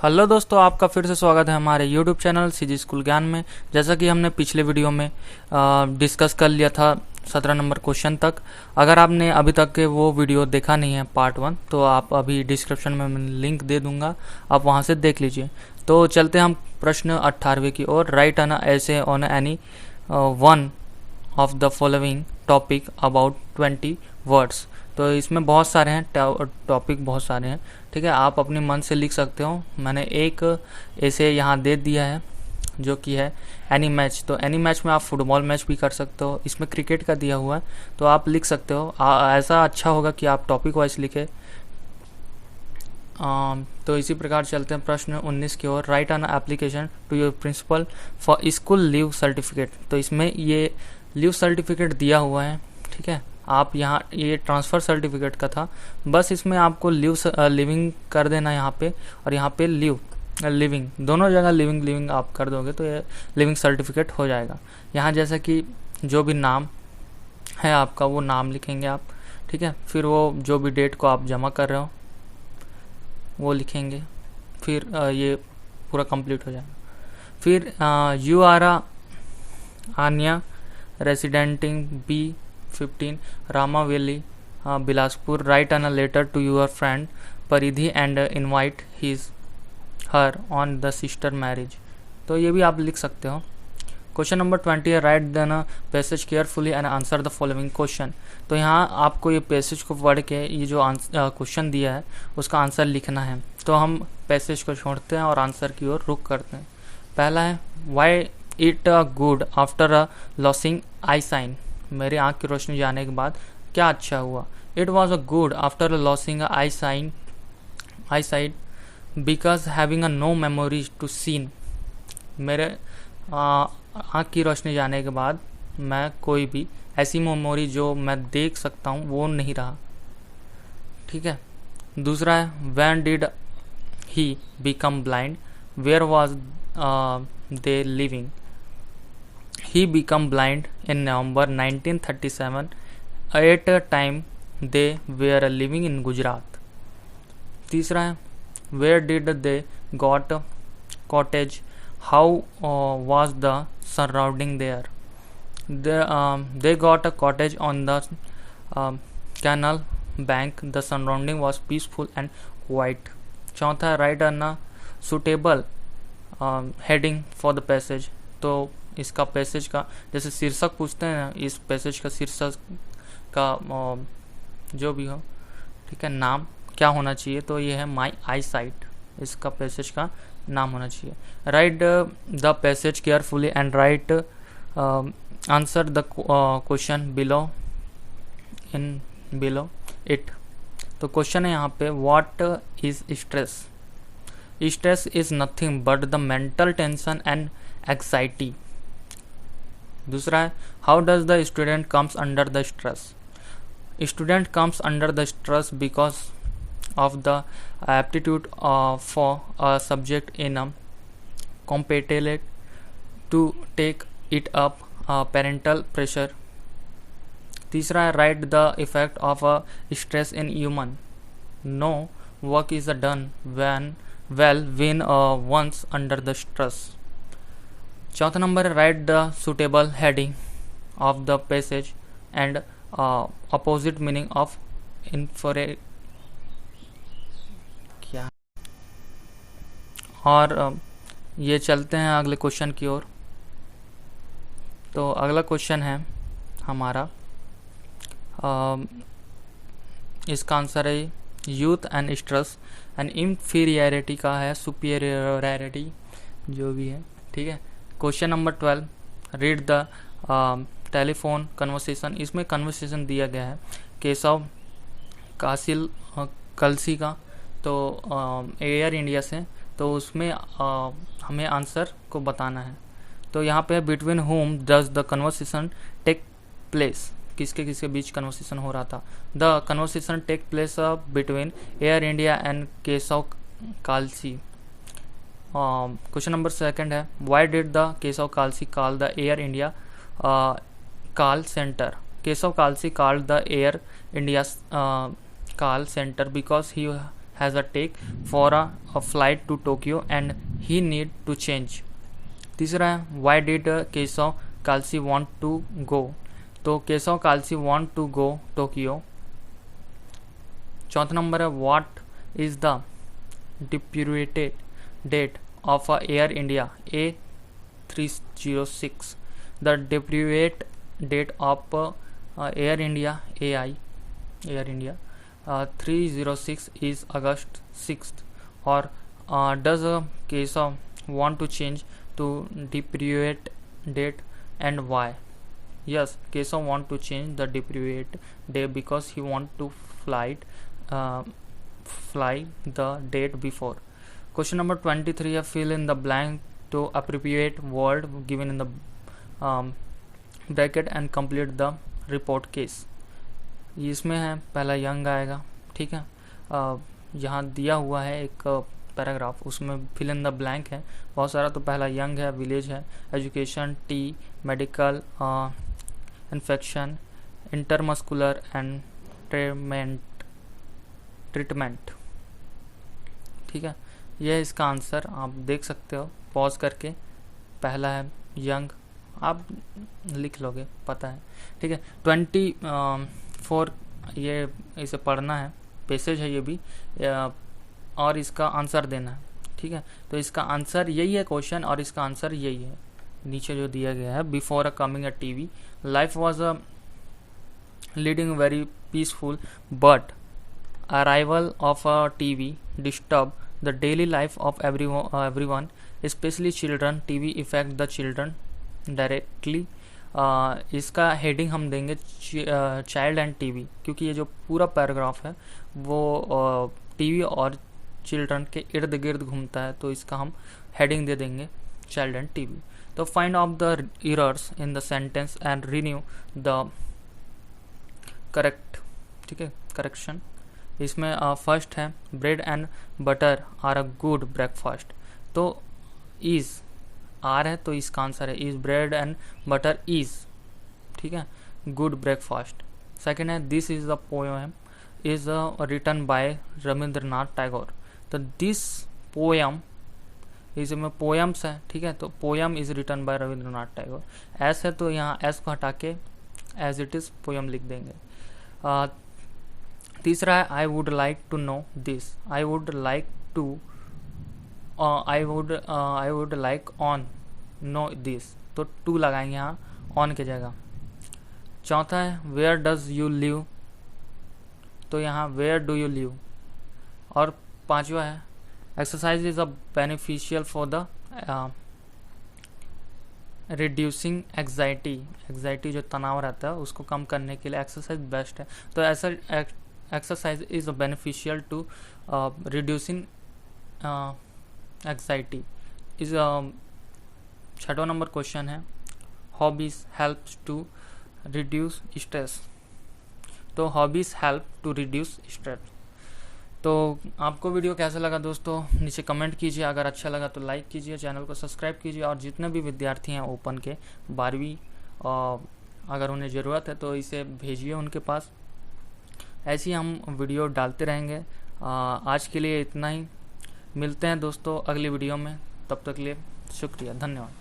Hello दोस्तों, आपका फिर से स्वागत है हमारे YouTube चैनल सीजी स्कूल ज्ञान में। जैसा कि हमने पिछले वीडियो में डिस्कस कर लिया था 17 नंबर क्वेश्चन तक। अगर आपने अभी तक के वो वीडियो देखा नहीं है पार्ट 1, तो आप अभी डिस्क्रिप्शन में मैं लिंक दे दूंगा, आप वहां से देख लीजिए। तो चलते हम प्रश्न 18वें की ओर। राइट एन ऐसे on any one of the following topic about 20 words. तो इसमें बहुत सारे हैं टॉपिक, बहुत सारे हैं, ठीक है। आप अपने मन से लिख सकते हो। मैंने एक ऐसे यहाँ दे दिया है जो कि है एनी मैच। तो एनी मैच में आप फुटबॉल मैच भी कर सकते हो, इसमें क्रिकेट का दिया हुआ है तो आप लिख सकते हो। ऐसा अच्छा होगा कि आप टॉपिक वाइज लिखे। तो इसी प्रकार चलते हैं प्रश्न 19 की ओर। Write an application to your principal for school leave certificate. तो इसमें ये लीव सर्टिफिकेट दिया हुआ है, ठीक है। आप यहाँ ये ट्रांसफ़र सर्टिफिकेट का था, बस इसमें आपको लिविंग कर देना यहाँ पे, और यहाँ पे लिविंग दोनों जगह लिविंग आप कर दोगे तो ये लिविंग सर्टिफिकेट हो जाएगा। यहाँ जैसा कि जो भी नाम है आपका वो नाम लिखेंगे आप, ठीक है। फिर वो जो भी डेट को आप जमा कर रहे हो वो लिखेंगे, फिर ये पूरा कंप्लीट हो जाएगा। फिर you are Anya residing B15 Rama valley Bilaspur. Write an a letter to your friend Paridhi and invite her on the sister marriage. तो ये भी आप लिख सकते हो। क्वेश्चन नंबर 20 है। Write then passage carefully and answer the following question. तो यहाँ आपको ये पैसेज को पढ़ के ये जो क्वेश्चन दिया है उसका आंसर लिखना है। तो हम पैसेज को छोड़ते हैं और आंसर की ओर रुख करते हैं। पहला है why it good after a losing eye sign. मेरी आँख की रोशनी जाने के बाद क्या अच्छा हुआ। It was a good after losing eye sight because having a no memories to seen. मेरे आँख की रोशनी जाने के बाद मैं कोई भी ऐसी मेमोरी जो मैं देख सकता हूँ वो नहीं रहा, ठीक है। दूसरा है when did he become blind where was they living. He became blind in November 1937. At a time they were living in Gujarat. तीसरा है where did they got a cottage? How was the surrounding there? They got a cottage on the canal bank. The surrounding was peaceful and quiet. चौथा write a suitable heading for the passage. तो इसका passage का जैसे शीर्षक पूछते हैं ना, इस पैसेज का शीर्षक का जो भी हो, ठीक है, नाम क्या होना चाहिए। तो ये है माई आई साइट, इसका पैसेज का नाम होना चाहिए। Write the passage carefully and write answer the question below it. तो क्वेश्चन है यहाँ पे what is stress. Stress is nothing but the mental tension and anxiety. दूसरा है how does the student comes under the stress. Student comes under the stress because of the aptitude for a subject in a competitive to take it up parental pressure. तीसरा है write the effect of a stress in human. No work is done when once under the stress। चौथा number है write the suitable heading of the passage and opposite meaning of inferior क्या। और ये चलते हैं अगले क्वेश्चन की ओर। तो अगला क्वेश्चन है हमारा, इसका आंसर है youth and stress and inferiority का है सुपीरियरिटी, जो भी है, ठीक है। Question number 12 read the telephone conversation. इसमें कन्वर्सेशन दिया गया है केशव कलसी का, तो एयर इंडिया से। तो उसमें हमें आंसर को बताना है। तो यहाँ पे between whom does the conversation take place. किसके किसके बीच कन्वर्सेशन हो रहा था। The conversation take place between Air India and Keshav Kalsi. Question number 2 है why did the Keshav Kalsi call the Air India call centre. Keshav Kalsi called the Air India call centre because he has a take for a flight to Tokyo and he need to change. तीसरा है why did Keshav Kalsi want to go, तो Keshav Kalsi want to go Tokyo. चौथा number है what is the deputed date of Air India A306, the deputed date of Air India Air India 306 is August 6th, or does Keshav want to change to depreciate date and why? Yes, Keshav want to change the depreciate date because he want to fly the date before. Question number 23 है fill in the blank to appropriate word given in the bracket and complete the report case. इसमें है पहला young आएगा, ठीक है। यहाँ दिया हुआ है एक पैराग्राफ, उसमें फिल इन द ब्लैंक है बहुत सारा। तो पहला यंग है, विलेज है, education, T, medical, infection, intermuscular and treatment, ठीक है। यह है इसका आंसर, आप देख सकते हो पॉज करके। पहला है यंग, आप लिख लोगे, पता है, ठीक है। 24 ये इसे पढ़ना है, पैसेज है ये भी, और इसका आंसर देना है, ठीक है। तो इसका आंसर यही है क्वेश्चन, और इसका आंसर यही है नीचे जो दिया गया है। Before a coming a TV life was a leading very peaceful but arrival of a TV disturb the daily life of everyone specially children. TV effect the children directly. इसका हेडिंग हम देंगे चाइल्ड एंड टीवी, क्योंकि ये जो पूरा paragraph है वो TV और चिल्ड्रन के इर्द गिर्द घूमता है, तो इसका हम हेडिंग दे देंगे चाइल्ड एंड टीवी। तो find out the errors in the sentence and renew the correct, ठीक है, करेक्शन। इसमें फर्स्ट है bread and butter are a good breakfast, तो इज़ आर है तो इसका आंसर है is bread and butter is, ठीक है, गुड ब्रेकफास्ट। सेकेंड है this is the poem is written by Rabindranath Tagore, तो दिस पोएम, इसमें पोएम्स है, ठीक है, तो poem is written by Rabindranath Tagore. S है तो यहाँ एस को हटा के एज इट इज पोएम लिख देंगे। तीसरा है I would like to know this, I would like to I would like on know this, तो टू लगाएंगे यहाँ ऑन की जगह। चौथा है वेयर डज यू लिव, तो यहाँ वेयर डू यू लिव। और पांचवा है exercise is a beneficial for the reducing anxiety, anxiety जो तनाव रहता है उसको कम करने के लिए एक्सरसाइज बेस्ट है। तो ऐसा exercise is beneficial to reducing anxiety is. छठवां नंबर क्वेश्चन है hobbies helps to reduce stress, तो hobbies help to reduce stress. तो आपको वीडियो कैसा लगा दोस्तों नीचे कमेंट कीजिए, अगर अच्छा लगा तो लाइक कीजिए, चैनल को सब्सक्राइब कीजिए, और जितने भी विद्यार्थी हैं ओपन के 12वीं अगर उन्हें ज़रूरत है तो इसे भेजिए उनके पास। ऐसे ही हम वीडियो डालते रहेंगे। आज के लिए इतना ही, मिलते हैं दोस्तों अगली वीडियो में, तब तक के लिए शुक्रिया, धन्यवाद।